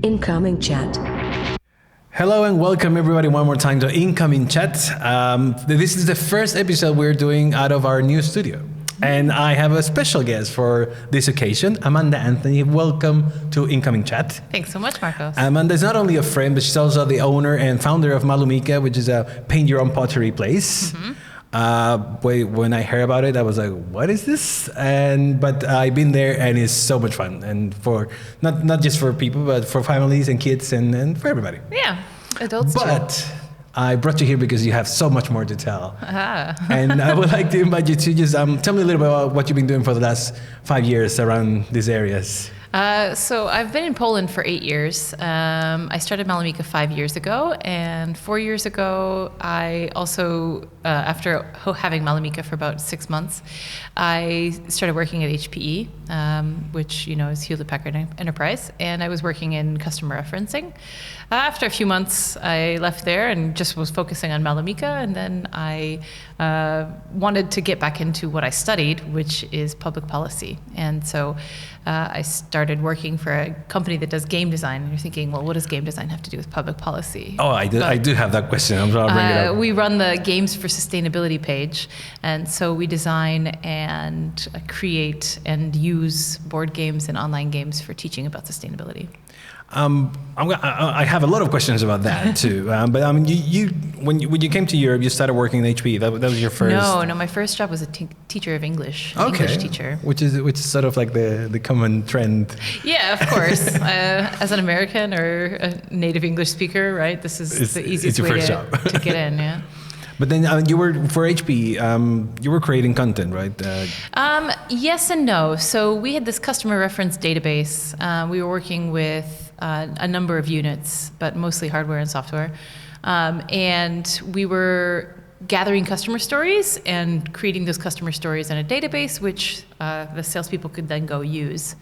Incoming chat. Hello and welcome everybody one more time to Incoming Chat. This is the first episode we're doing out of our new studio. And I have a special guest for this occasion, Amanda Anthony. Welcome to Incoming Chat. Thanks so much, Marcos. Amanda is not only a friend, but she's also the owner and founder of Malumika, which is a paint your own pottery place. When I heard about it, I was like, what is this? But I've been there and it's so much fun. And for not just for people, but for families and kids and for everybody. Yeah, adults too. But I brought you here because you have so much more to tell. And I would like to invite you to just tell me a little bit about what you've been doing for the last 5 years around these areas. So I've been in Poland for 8 years. I started Malumika 5 years ago, and 4 years ago, I also, after having Malumika for about 6 months, I started working at HPE, which is Hewlett-Packard Enterprise, and I was working in customer referencing. After a few months, I left there and just was focusing on Malumika, and then I wanted to get back into what I studied, which is public policy. And so I started working for a company that does game design. And you're thinking, well, what does game design have to do with public policy? Oh, I do have that question. I'm going to bring it up. We run the Games for Sustainability page. And so we design and create and use board games and online games for teaching about sustainability. I have a lot of questions about that too. But when you came to Europe, you started working in HP. That was your first. No. My first job was a teacher of English. English teacher. Which is sort of like the common trend. Yeah, of course. As an American or a native English speaker, right? This is the easiest way to get in. Yeah. But then you were for HP. You were creating content, right? Yes and no. So we had this customer reference database. We were working with a number of units, but mostly hardware and software. And we were gathering customer stories and creating those customer stories in a database, which the salespeople could then go use.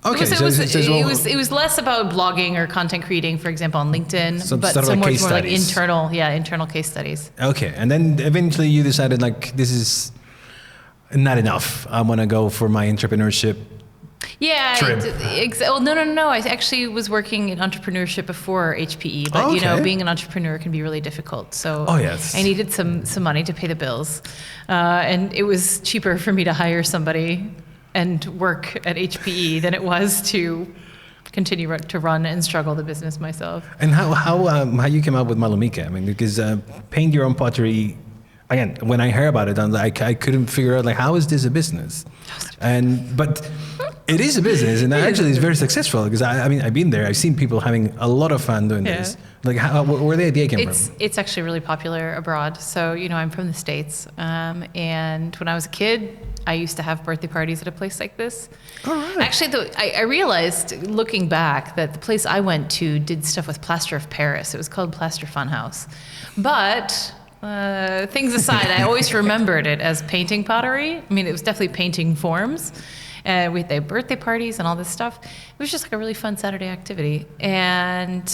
Okay, it was less about blogging or content creating, for example, on LinkedIn, but some more like internal case studies. Okay, and then eventually you decided this is not enough. I want to go for my entrepreneurship. Yeah. No. I actually was working in entrepreneurship before HPE, but being an entrepreneur can be really difficult. So I needed some money to pay the bills, and it was cheaper for me to hire somebody and work at HPE than it was to continue to run and struggle the business myself. And how you came up with Malumika? I mean, because paint your own pottery. Again, when I heard about it, I couldn't figure out how is this a business? But it is a business, and actually it's very successful because I've been there. I've seen people having a lot of fun doing this. Where the idea came from? It's actually really popular abroad. So I'm from the States, and when I was a kid, I used to have birthday parties at a place like this. All right. Actually, I realized looking back that the place I went to did stuff with plaster of Paris. It was called Plaster Funhouse, but. Things aside, I always remembered it as painting pottery. I mean, it was definitely painting forms. We had birthday parties and all this stuff. It was just a really fun Saturday activity. And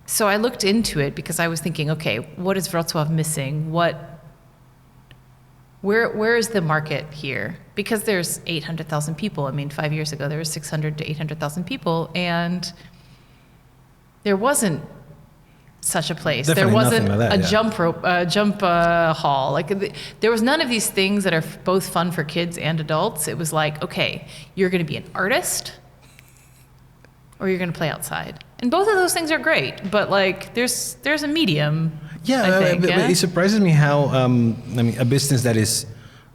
so I looked into it because I was thinking, okay, what is Wrocław missing? Where is the market here? Because there's 800,000 people. I mean, 5 years ago, there were 600 to 800,000 people. And there wasn't such a place. Definitely there wasn't like that, jump hall. There was none of these things that are both fun for kids and adults. It was okay, you're going to be an artist or you're going to play outside. And both of those things are great, but there's a medium. Yeah, I think, but it surprises me how a business that is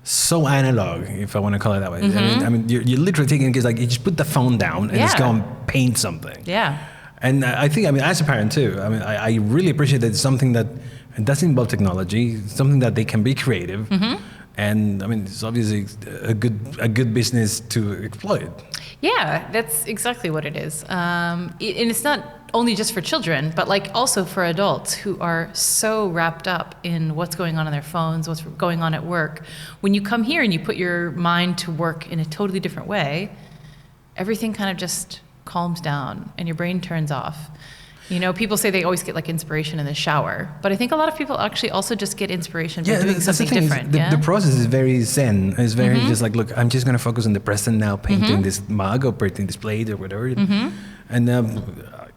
so analog, if I want to call it that way. Mm-hmm. You're literally taking it you just put the phone down and just go and paint something. Yeah. And I think, as a parent too, I really appreciate that it's something that doesn't involve technology, something that they can be creative. Mm-hmm. And it's obviously a good business to exploit. Yeah, that's exactly what it is. And it's not only just for children, but also for adults who are so wrapped up in what's going on their phones, what's going on at work. When you come here and you put your mind to work in a totally different way, everything kind of just calms down and your brain turns off. You know, people say they always get like inspiration in the shower, but I think a lot of people actually also just get inspiration by doing something different. The process is very zen. It's very just like, look, I'm just going to focus on the present now, painting this mug or painting this plate or whatever. And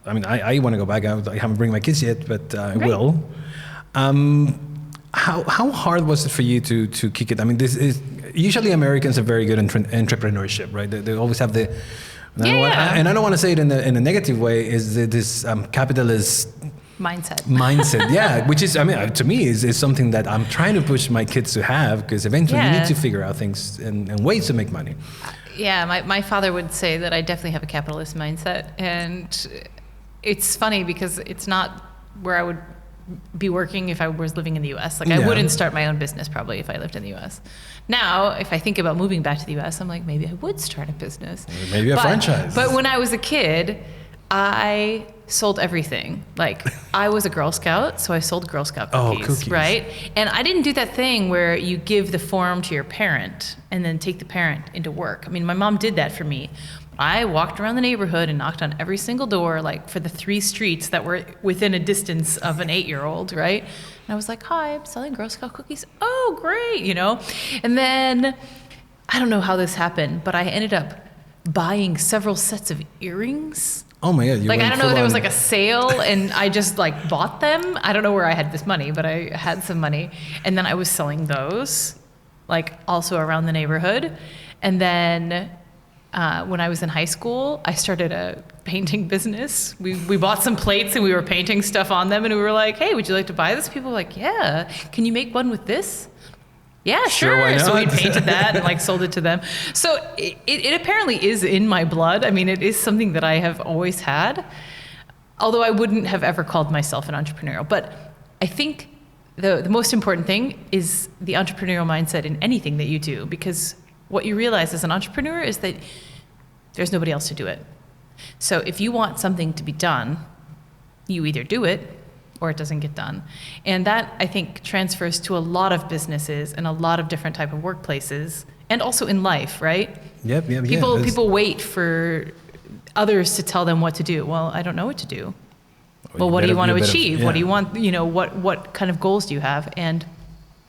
I mean, I want to go back. I haven't bring my kids yet, but I will. How hard was it for you to kick it? I mean, this is usually Americans are very good in entrepreneurship, right? They always have the and I don't want to say it in a negative way. Is this capitalist mindset? Yeah, which is, I mean, to me is something that I'm trying to push my kids to have, because eventually you need to figure out things and ways to make money. Yeah, my father would say that I definitely have a capitalist mindset, and it's funny because it's not where I would be working if I was living in the US. Like I wouldn't start my own business probably if I lived in the US. Now, if I think about moving back to the US, I'm like, maybe I would start a business. Maybe a franchise. But when I was a kid, I sold everything. Like I was a Girl Scout, so I sold Girl Scout cookies, right? And I didn't do that thing where you give the form to your parent and then take the parent into work. I mean, my mom did that for me. I walked around the neighborhood and knocked on every single door, like for the 3 streets that were within a distance of an 8-year-old, right? And I was like, hi, I'm selling Girl Scout cookies. Oh, great, you know? And then, I don't know how this happened, but I ended up buying several sets of earrings. Oh my God. Like, I don't know, there was like a sale and I just like bought them. I don't know where I had this money, but I had some money. And then I was selling those, like also around the neighborhood. And then when I was in high school, I started a painting business. We bought some plates and we were painting stuff on them, and we were like, hey, would you like to buy this? People were like, yeah. Can you make one with this? Yeah, sure. Why not? So we painted that and like sold it to them. So it apparently is in my blood. I mean, it is something that I have always had, although I wouldn't have ever called myself an entrepreneur. But I think the most important thing is the entrepreneurial mindset in anything that you do, because what you realize as an entrepreneur is that there's nobody else to do it. So if you want something to be done, you either do it or it doesn't get done. And that, I think, transfers to a lot of businesses and a lot of different type of workplaces, and also in life, right? Yep. People wait for others to tell them what to do. Well, I don't know what to do. Well, what do you want to achieve? What do you want, you know, what kind of goals do you have? And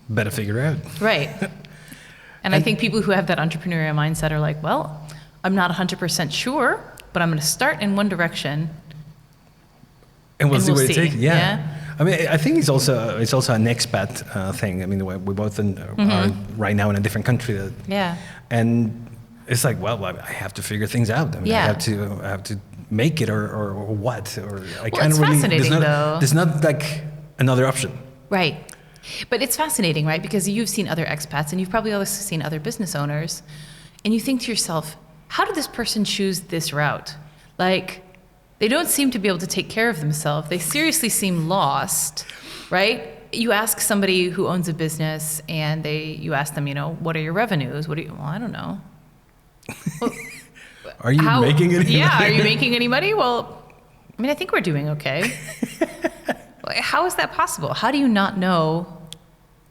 better figure it out. Right. And I think people who have that entrepreneurial mindset are like, well, I'm not 100% sure, but I'm going to start in one direction. And we'll see where it takes. Yeah. I mean, I think it's also an expat thing. I mean, we both are right now in a different country. And it's like, well, I have to figure things out. I mean, I have to make it or what. Or I can't really. Fascinating, though. There's not like another option. Right. But it's fascinating, right? Because you've seen other expats and you've probably also seen other business owners, and you think to yourself, how did this person choose this route? Like, they don't seem to be able to take care of themselves. They seriously seem lost, right? You ask somebody who owns a business and you ask them, you know, what are your revenues? Well, I don't know. Well, are you making any money? Yeah, are you making any money? Well, I mean, I think we're doing okay. How is that possible? How do you not know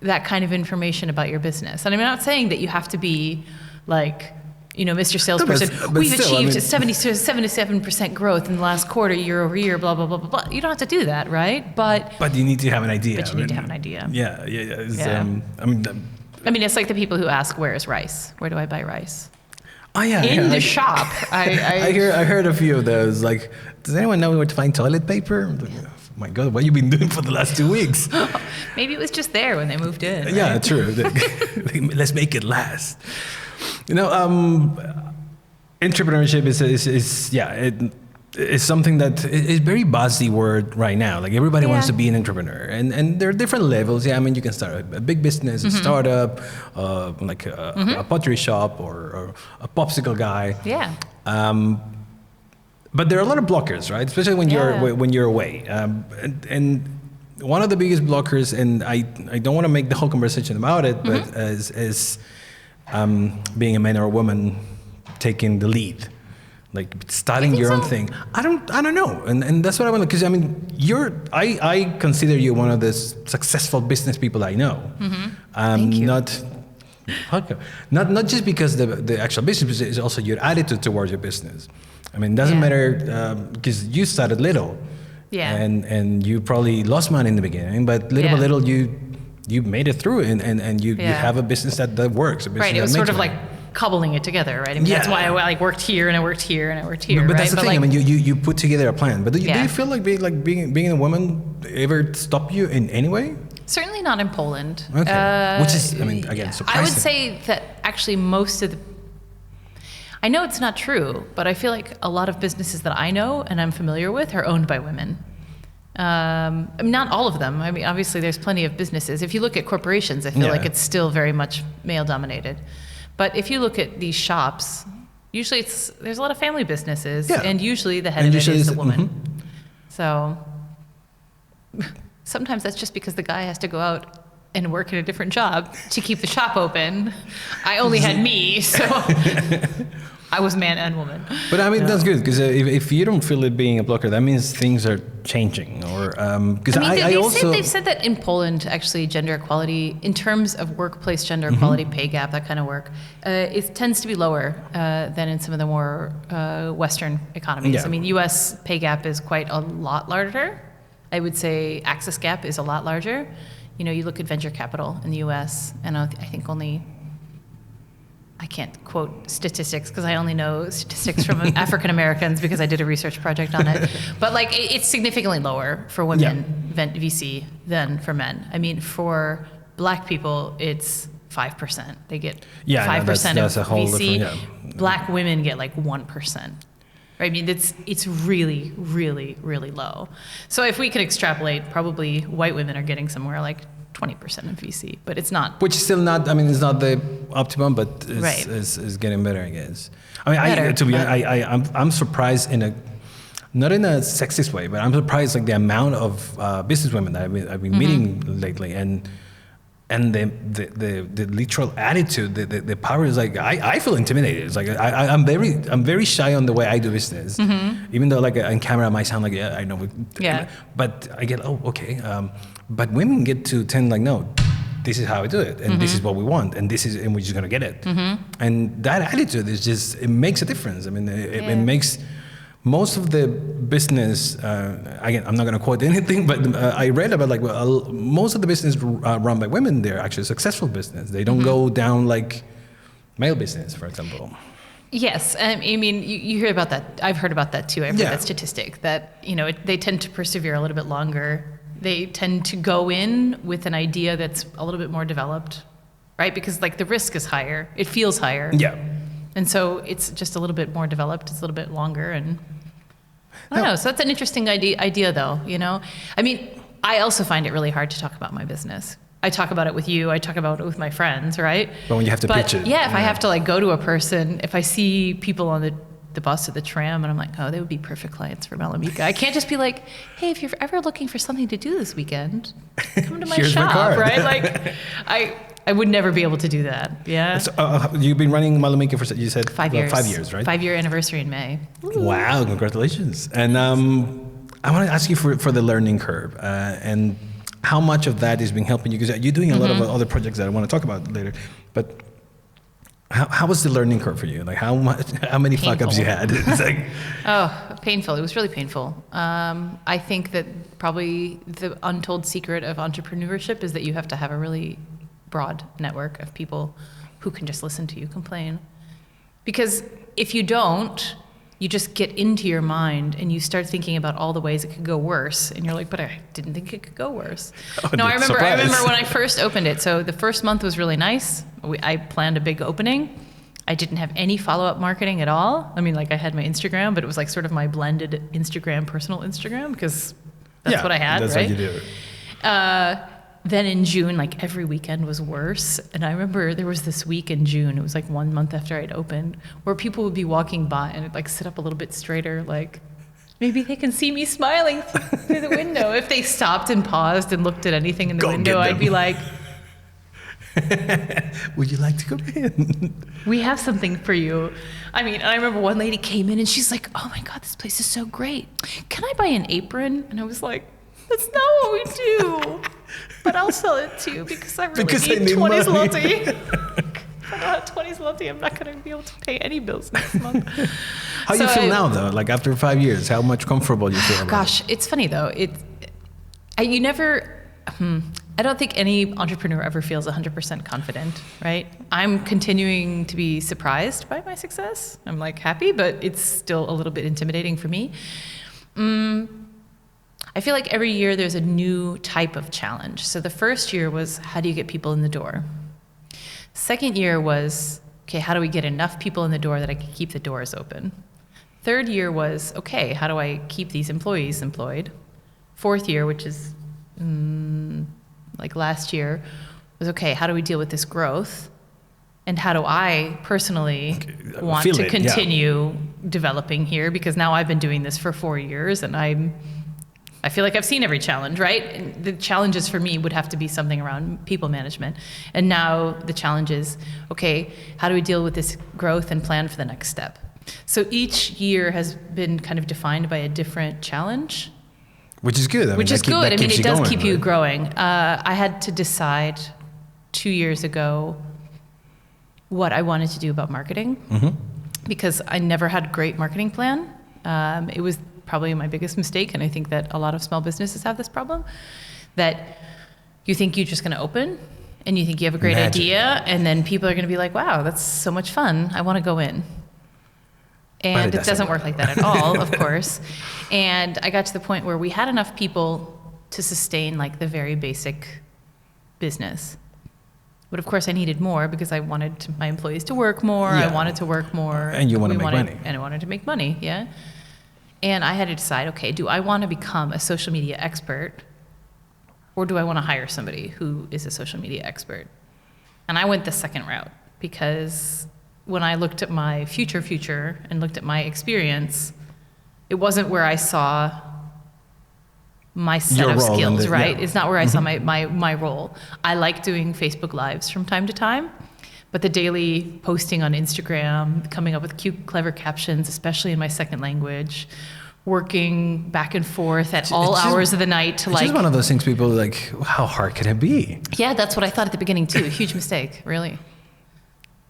that kind of information about your business? And I'm not saying that you have to be like, you know, Mr. Salesperson, we've achieved 77% growth in the last quarter, year over year, blah, blah, blah, blah, blah. You don't have to do that, right? But you need to have an idea. But you need to have an idea. Yeah. I mean, it's like the people who ask, where is rice? Where do I buy rice? Oh, yeah. In the shop. I heard a few of those. Like, does anyone know where to find toilet paper? My God, what have you been doing for the last 2 weeks? Maybe it was just there when they moved in. Right? Yeah, true. Let's make it last. You know, entrepreneurship is something that is very buzzy word right now. Like everybody wants to be an entrepreneur, and there are different levels. Yeah, I mean, you can start a big business, a startup, like a pottery shop or a popsicle guy. Yeah. But there are a lot of blockers, right? Especially when you're away. And one of the biggest blockers, and I don't want to make the whole conversation about it, but as being a man or a woman taking the lead, like starting your own thing. I don't know, and that's what I want. Because I mean, I consider you one of the successful business people I know. Thank you. Not just because the actual business is also your attitude towards your business. I mean, it doesn't matter because you started little, Yeah. And you probably lost money in the beginning, but little by little you made it through, and you have a business that works. A business Right. It was sort of like cobbling it together, right? I mean, that's why I like worked here and I worked here and I worked here. But right? that's the thing. Like, I mean, you put together a plan. But do you feel like being a woman ever stop you in any way? Certainly not in Poland. Okay. Which is, I mean, again, surprising. I would say that actually most of the, I know it's not true, but I feel like a lot of businesses that I know and I'm familiar with are owned by women. I mean, not all of them. I mean, obviously there's plenty of businesses. If you look at corporations, I feel like it's still very much male dominated. But if you look at these shops, usually there's a lot of family businesses, and usually the head of it is the woman. Mm-hmm. So sometimes that's just because the guy has to go out and work in a different job to keep the shop open. I only had me, so I was man and woman. But I mean, that's good, because if you don't feel it being a blocker, that means things are changing. Or because they've said that in Poland, actually, gender equality in terms of workplace gender equality, pay gap, that kind of work, it tends to be lower than in some of the more Western economies. Yeah. I mean, U.S. pay gap is quite a lot larger. I would say access gap is a lot larger. You know, you look at venture capital in the U.S., and I think I can't quote statistics because I only know statistics from African Americans because I did a research project on it. But like, it's significantly lower for women VC than for men. I mean, for Black people, it's 5%. They get 5% of VC. Black women get like 1%. I mean, it's really, really, really low. So if we could extrapolate, probably white women are getting somewhere like 20% in VC, but it's not. Which is still not, I mean, it's not the optimum, but it's getting better, I guess. I mean, I'm surprised not in a sexist way, but I'm surprised like the amount of businesswomen that I've been meeting lately, and the literal attitude, the power is like, I feel intimidated. It's like I'm very shy on the way I do business, even though like on camera I might sound like I know, but I get okay. But women get to tend like, no, this is how I do it, and this is what we want, and we're just gonna get it. And that attitude is just, it makes a difference. I mean, it makes most of the business, again, I'm not going to quote anything, but I read about like most of the business run by women, they're actually successful business. They don't go down like male business, for example. Yes, I mean, you hear about that. I've heard about that too. I've heard that statistic that, you know, they tend to persevere a little bit longer. They tend to go in with an idea that's a little bit more developed, right? Because like the risk is higher. It feels higher. Yeah. And so it's just a little bit more developed. It's a little bit longer, and I don't know. So that's an interesting idea, though. You know, I mean, I also find it really hard to talk about my business. I talk about it with you. I talk about it with my friends, right? But when you have to pitch it, if I have to like go to a person, if I see people on the bus or the tram, and I'm like, oh, they would be perfect clients for Malamika. I can't just be like, hey, if you're ever looking for something to do this weekend, come to my shop, right? Like, I would never be able to do that. Yeah. So, you've been running Malamika for, you said 5 years. 5 years, right? 5-year anniversary in May. Ooh. Wow, congratulations. And I want to ask you for the learning curve and how much of that has been helping you, because you're doing a lot of other projects that I want to talk about later. But how was the learning curve for you? Like how many fuck-ups you had? It's like, painful. It was really painful. I think that probably the untold secret of entrepreneurship is that you have to have a really broad network of people who can just listen to you complain. Because if you don't, you just get into your mind and you start thinking about all the ways it could go worse, and you're like, but I didn't think it could go worse. No, I remember when I first opened it. So the first month was really nice. I planned a big opening. I didn't have any follow-up marketing at all. I mean, like I had my Instagram, but it was like sort of my blended Instagram, personal Instagram, because that's what I had, that's right? What you do. Then in June, like every weekend was worse. And I remember there was this week in June, it was like 1 month after I'd opened, where people would be walking by and I'd like sit up a little bit straighter, like maybe they can see me smiling through the window. If they stopped and paused and looked at anything in the window, I'd be like, would you like to come in? We have something for you. I mean, I remember one lady came in and she's like, oh my God, this place is so great. Can I buy an apron? And I was like, that's not what we do. But I'll sell it to you because I really need 20 zloty. if I don't have 20 zloty, I'm not going to be able to pay any bills next month. How you feel now, though? Like after 5 years, how much comfortable you feel about Gosh, it's funny, though. I don't think any entrepreneur ever feels 100% confident, right? I'm continuing to be surprised by my success. I'm like happy, but it's still a little bit intimidating for me. I feel like every year there's a new type of challenge. So the first year was, how do you get people in the door? Second year was, okay, how do we get enough people in the door that I can keep the doors open? Third year was, okay, how do I keep these employees employed? Fourth year, which is like last year, was, okay, how do we deal with this growth? And how do I personally want to continue developing here? Because now I've been doing this for 4 years and I feel like I've seen every challenge, right? And the challenges for me would have to be something around people management. And now the challenge is, okay, how do we deal with this growth and plan for the next step? So each year has been kind of defined by a different challenge. Which is good. Which is good. I mean, it does keep you growing. I had to decide 2 years ago what I wanted to do about marketing, because I never had a great marketing plan. It was probably my biggest mistake, and I think that a lot of small businesses have this problem, that you think you're just going to open, and you think you have a great idea, and then people are going to be like, wow, that's so much fun, I want to go in. And it doesn't work like that at all, of course. And I got to the point where we had enough people to sustain like the very basic business. But of course I needed more because I wanted my employees to work more. I wanted to work more. And you want to make money. And I wanted to make money, yeah. And I had to decide, okay, do I want to become a social media expert, or do I want to hire somebody who is a social media expert? And I went the second route, because when I looked at my future and looked at my experience, it wasn't where I saw my set of skills, right? It's not where I saw my role. I like doing Facebook Lives from time to time, but the daily posting on Instagram, coming up with cute, clever captions, especially in my second language, working back and forth at all hours of the night to like... It's just one of those things people are like, how hard can it be? Yeah, that's what I thought at the beginning too. A huge mistake, really.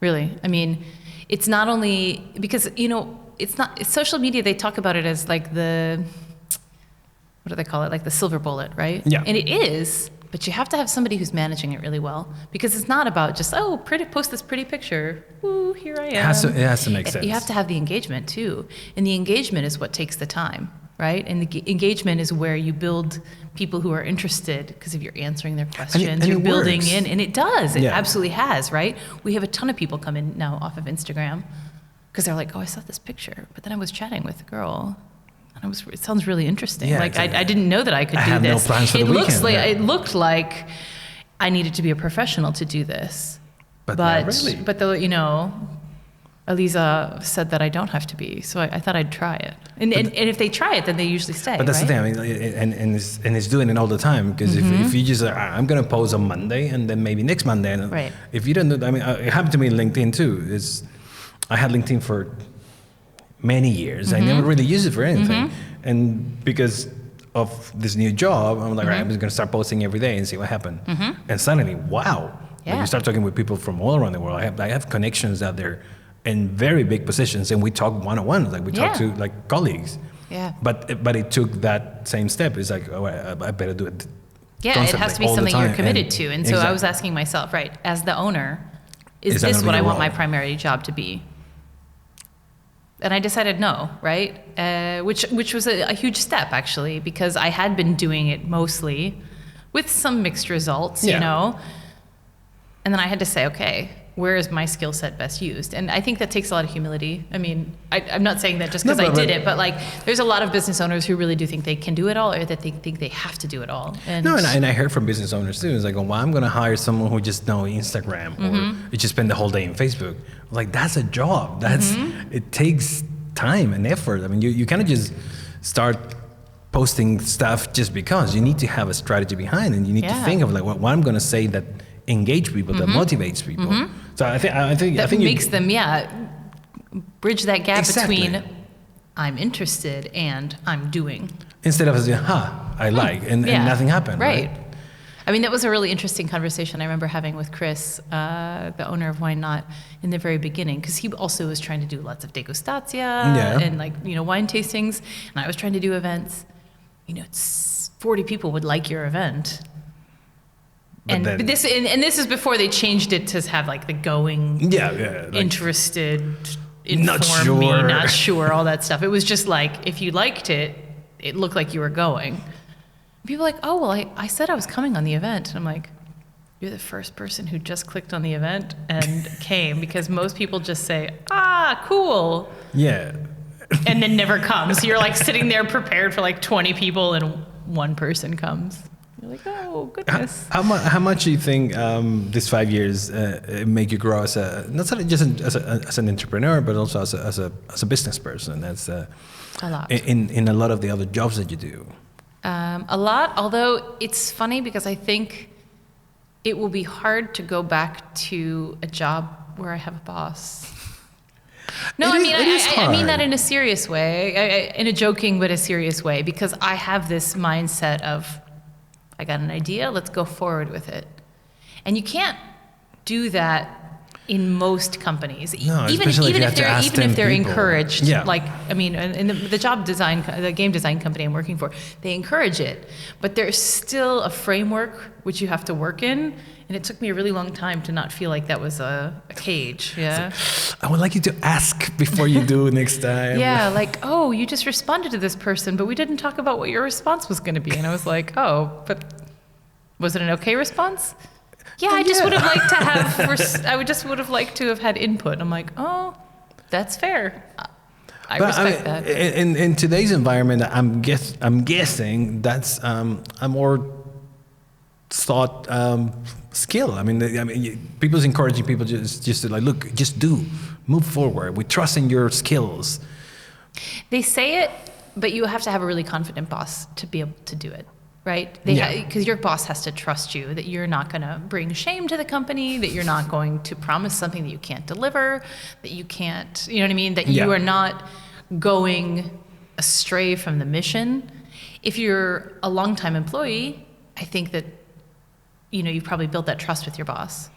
Really. I mean, it's not only... Because, you know, it's social media, they talk about it as like the... What do they call it? Like the silver bullet, right? Yeah. And it is, but you have to have somebody who's managing it really well, because it's not about just, post this pretty picture. Ooh, here I am. It has to make sense. You have to have the engagement too. And the engagement is what takes the time, right? And the engagement is where you build people who are interested, because if you're answering their questions, and you're building works. in, and it does. It absolutely has, right? We have a ton of people come in now off of Instagram because they're like, I saw this picture, but then I was chatting with a girl. And it sounds really interesting. Yeah, like I didn't know that I could do have this. No plans for the weekend. It looked like I needed to be a professional to do this. But not really. But Eliza said that I don't have to be. So I thought I'd try it. And if they try it, then they usually stay. But that's right? the thing. I mean, and it's doing it all the time. Because if you just I'm going to post on Monday, and then maybe next Monday, and right. If you don't do, I mean, it happened to me in LinkedIn too. I had LinkedIn for many years. I never really used it for anything. And because of this new job, I'm like, all right, I'm just going to start posting every day and see what happens. And suddenly, wow. Yeah. Like you start talking with people from all around the world. I have connections out there in very big positions, and we talk one-on-one. Like we talk to like colleagues. Yeah. But it took that same step. It's like, I better do it. Yeah, it has to be something you're committed to. And so I was asking myself, right, as the owner, is this what I want my primary job to be? And I decided no, right? Which was a huge step, actually, because I had been doing it mostly with some mixed results, you know? And then I had to say, okay, where is my skill set best used? And I think that takes a lot of humility. I mean, I'm not saying that just because I did it, but like, there's a lot of business owners who really do think they can do it all, or that they think they have to do it all. And I heard from business owners too. It's like, well, I'm going to hire someone who just know Instagram, or you just spend the whole day in Facebook. Like, that's a job. It takes time and effort. I mean, you kind of just start posting stuff just because. You need to have a strategy behind, and you need to think of like what I'm going to say that engage people, that motivates people. So I think makes them bridge that gap between I'm interested and I'm doing. Instead of saying, I like, and nothing happened. Right. I mean, that was a really interesting conversation I remember having with Chris, the owner of Wine Not, in the very beginning, because he also was trying to do lots of degustatia and like, you know, wine tastings, and I was trying to do events. You know, it's 40 people would like your event. But this is before they changed it to have like the going, like, interested, inform me, not sure, all that stuff. It was just like, if you liked it, it looked like you were going. People are like, oh, well, I said I was coming on the event. And I'm like, you're the first person who just clicked on the event and came, because most people just say, cool. Yeah. And then never come. So you're like sitting there prepared for like 20 people and one person comes. You're like, oh, goodness. How much do you think these 5 years make you grow as not just as an entrepreneur, but also as a business person? That's a lot. In a lot of the other jobs that you do. A lot, although it's funny because I think it will be hard to go back to a job where I have a boss. No, I mean that in a serious way, in a joking but a serious way, because I have this mindset of, I got an idea, let's go forward with it. And you can't do that in most companies, no, even if they're encouraged. Yeah. Like, I mean, in the game design company I'm working for, they encourage it, but there's still a framework which you have to work in, and it took me a really long time to not feel like that was a cage. Yeah. So, I would like you to ask before you do next time. Yeah, like, oh, you just responded to this person, but we didn't talk about what your response was going to be, and I was like, oh, but was it an okay response? Yeah, I just would have liked to have. I just would have liked to have had input. I'm like, oh, that's fair. I respect that. In today's environment, I'm guessing that's a more thought skill. I mean, people's encouraging people just to like, look, just move forward. We trust in your skills. They say it, but you have to have a really confident boss to be able to do it. Right? Because your boss has to trust you that you're not going to bring shame to the company, that you're not going to promise something that you can't deliver, that you can't, you know what I mean? That you are not going astray from the mission. If you're a longtime employee, I think that, you know, you've probably built that trust with your boss.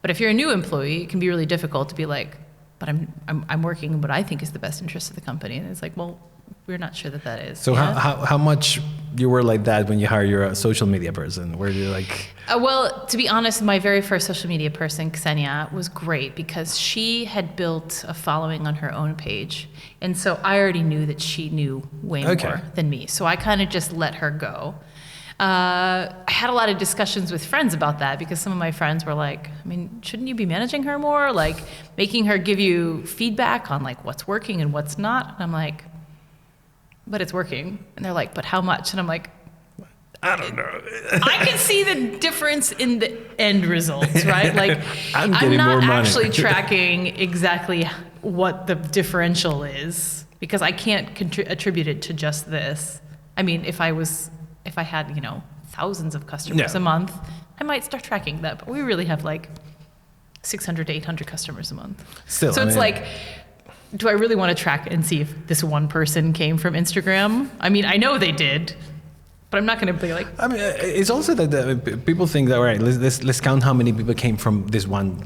But if you're a new employee, it can be really difficult to be like, but I'm working in what I think is the best interest of the company. And it's like, well, we're not sure that is. So how much you were like that when you hire your social media person? Were you like... well, to be honest, my very first social media person, Ksenia, was great because she had built a following on her own page. And so I already knew that she knew way more than me. So I kind of just let her go. I had a lot of discussions with friends about that because some of my friends were like, I mean, shouldn't you be managing her more? Like making her give you feedback on like what's working and what's not? And I'm like, but it's working. And they're like, but how much? And I'm like, I don't know. I can see the difference in the end results, right? Like, I'm not actually tracking exactly what the differential is because I can't attribute it to just this. I mean, if I had, you know, thousands of customers a month, I might start tracking that. But we really have like 600 to 800 customers a month. Still, so it's like, do I really want to track and see if this one person came from Instagram? I mean, I know they did, but I'm not going to be like... I mean, it's also that people think that, all right, let's count how many people came from this one.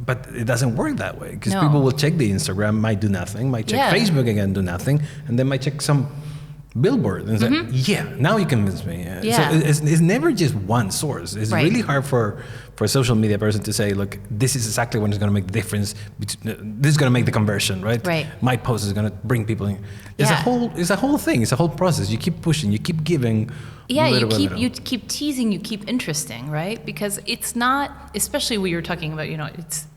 But it doesn't work that way because people will check the Instagram, might do nothing, might check Facebook again, do nothing, and then might check some billboard and say, now you convince me. So it's never just one source. It's really hard for a social media person to say, look, this is exactly what is going to make the difference. This is going to make the conversion, right? My post is going to bring people in. It's a whole thing. It's a whole process. You keep pushing. You keep giving. Yeah, you keep teasing. You keep interesting, right? Because it's not, especially when you're talking about, you know,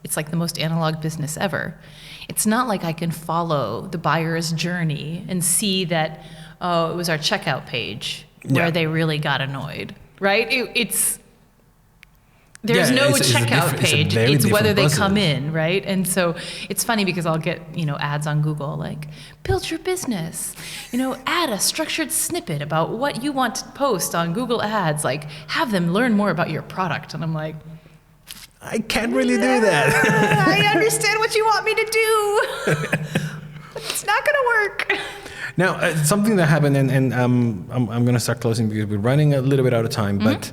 it's like the most analog business ever. It's not like I can follow the buyer's journey and see that, oh, it was our checkout page where they really got annoyed, right? There's no checkout page. It's whether they come in, right? And so it's funny because I'll get, you know, ads on Google like, build your business, you know, add a structured snippet about what you want to post on Google Ads, like have them learn more about your product. And I'm like, I can't really do that. I understand what you want me to do. But it's not going to work. Now, something that happened, and I'm going to start closing because we're running a little bit out of time, but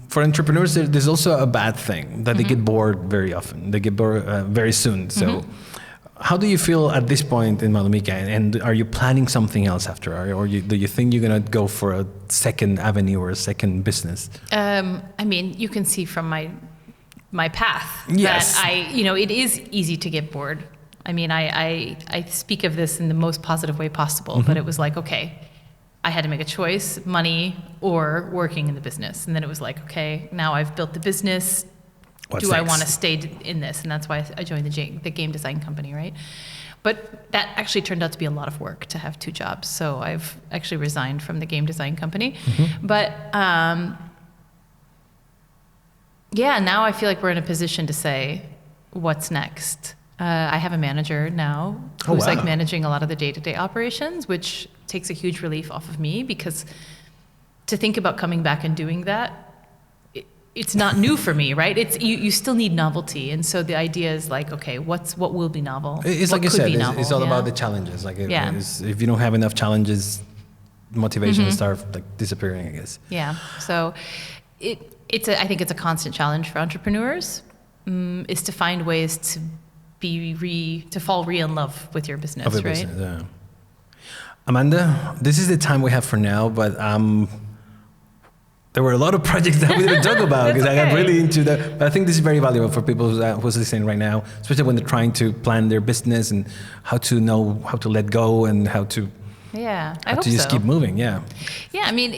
For entrepreneurs, there's also a bad thing that they get bored very often. They get bored very soon. So how do you feel at this point in Malumika? And are you planning something else after? Or do you think you're going to go for a second avenue or a second business? I mean, you can see from my path Yes. that it is easy to get bored. I mean, I speak of this in the most positive way possible, but it was like, okay, I had to make a choice, money or working in the business. And then it was like, okay, now I've built the business. What's do I next? want to stay in this? And that's why I joined the game design company, right? But that actually turned out to be a lot of work to have 2 jobs. So I've actually resigned from the game design company. But now I feel like we're in a position to say, what's next? I have a manager now who's like managing a lot of the day-to-day operations, which takes a huge relief off of me, because to think about coming back and doing that, it's not new for me, right? It's you still need novelty, and so the idea is like, okay, what will be novel? It's what like you said, novel, it's all about the challenges. Like Yeah. if you don't have enough challenges, motivation will start like disappearing, I guess. Yeah. So I think it's a constant challenge for entrepreneurs, is to find ways to fall in love with your business, Of a right? business, yeah. Amanda, this is the time we have for now, but there were a lot of projects that we didn't talk about because I got really into that. But I think this is very valuable for people who's listening right now, especially when they're trying to plan their business and how to know how to let go and how to I hope just so. keep moving. Yeah. Yeah, I mean,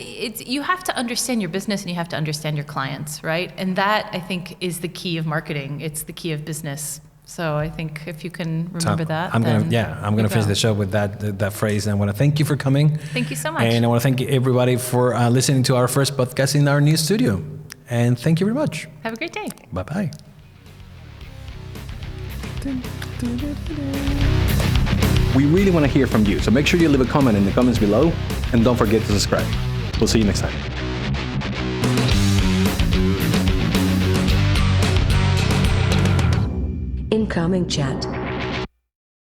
you have to understand your business and you have to understand your clients, right? And that, I think, is the key of marketing. It's the key of business. So I think if you can remember that, I'm gonna finish the show with that phrase. And I want to thank you for coming. Thank you so much. And I want to thank everybody for listening to our first podcast in our new studio. And thank you very much. Have a great day. Bye bye. We really want to hear from you, so make sure you leave a comment in the comments below, and don't forget to subscribe. We'll see you next time. Incoming chat.